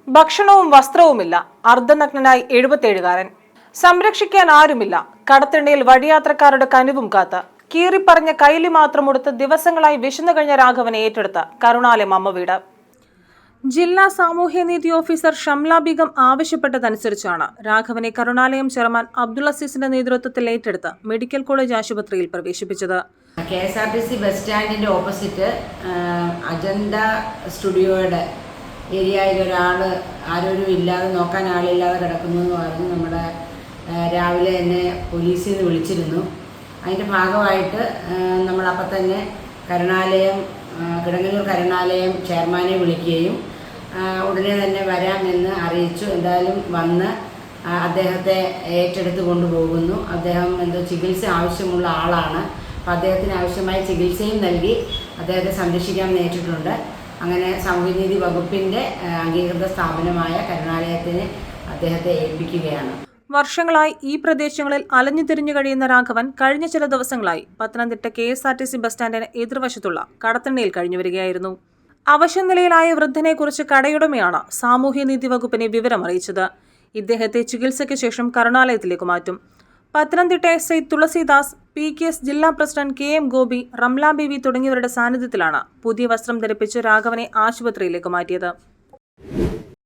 ഭക്ഷണവും വസ്ത്രവുമില്ല. അർദ്ധനഗ്നനായി 77കാരൻ. സംരക്ഷിക്കാൻ ആരുമില്ല. കടത്തിണ്ണയിൽ വഴിയാത്രക്കാരുടെ കനിവും കാത്ത് കീറിപ്പറഞ്ഞ കൈലി മാത്രം ഉടുത്ത് ദിവസങ്ങളായി വിശന്നു കഴിഞ്ഞ രാഘവനെ ഏറ്റെടുത്ത കരുണാലയം അമ്മ വീട്. ജില്ലാ സാമൂഹ്യനീതി ഓഫീസർ ഷംല ബീഗം ആവശ്യപ്പെട്ടതനുസരിച്ചാണ് രാഘവനെ കരുണാലയം ചെയർമാൻ അബ്ദുൾ അസീസിന്റെ നേതൃത്വത്തിൽ ഏറ്റെടുത്ത് മെഡിക്കൽ കോളേജ് ആശുപത്രിയിൽ പ്രവേശിപ്പിച്ചത്. KSRTC ബസ് സ്റ്റാൻഡിന്റെ ഓപ്പോസിറ്റ് അജന്ത സ്റ്റുഡിയോയുടെ ഏരിയയിൽ ഒരാൾ ആരോരും ഇല്ലാതെ നോക്കാൻ ആളില്ലാതെ കിടക്കുന്നു എന്ന് പറഞ്ഞ് നമ്മുടെ രാവിലെ തന്നെ പോലീസിൽ നിന്ന് വിളിച്ചിരുന്നു. അതിൻ്റെ ഭാഗമായിട്ട് നമ്മളപ്പം തന്നെ കിടങ്ങല്ലൂർ കരുണാലയം ചെയർമാനെ വിളിക്കുകയും ഉടനെ തന്നെ വരാമെന്ന് അറിയിച്ചു. എന്തായാലും വന്ന് അദ്ദേഹത്തെ ഏറ്റെടുത്ത് കൊണ്ടുപോകുന്നു. അദ്ദേഹം ചികിത്സ ആവശ്യമുള്ള ആളാണ്. അപ്പോൾ അദ്ദേഹത്തിന് ആവശ്യമായ ചികിത്സയും നൽകി അദ്ദേഹത്തെ സംരക്ഷിക്കാമെന്ന് ഏറ്റിട്ടുണ്ട്. അങ്ങനെ സാമൂഹ്യനീതി വകുപ്പിൻ്റെ അംഗീകൃത സ്ഥാപനമായ കരുണാലയത്തിന് അദ്ദേഹത്തെ ഏൽപ്പിക്കുകയാണ്. വർഷങ്ങളായി ഈ പ്രദേശങ്ങളിൽ അലഞ്ഞു തിരിഞ്ഞു കഴിയുന്ന രാഘവൻ കഴിഞ്ഞ ചില ദിവസങ്ങളായി പത്തനംതിട്ട KSRTC ബസ് സ്റ്റാൻഡിന് എതിർവശത്തുള്ള കടത്തിണ്ണയിൽ കഴിഞ്ഞുവരികയായിരുന്നു. അവശനിലയിലായ വൃദ്ധനെക്കുറിച്ച് കടയുടമയാണ് സാമൂഹ്യനീതി വകുപ്പിനെ വിവരമറിയിച്ചത്. ഇദ്ദേഹത്തെ ചികിത്സയ്ക്ക് ശേഷം കരുണാലയത്തിലേക്ക് മാറ്റും. പത്തനംതിട്ട SI തുളസിദാസ്, PKS ജില്ലാ president KM Gopi, Ramla baby തുടങ്ങിയവരുടെ സാന്നിധ്യത്തിലാണ് പുതിയ വസ്ത്രം ധരിപ്പിച്ച് രാഘവനെ ആശുപത്രിയിലേക്ക് മാറ്റിയത്.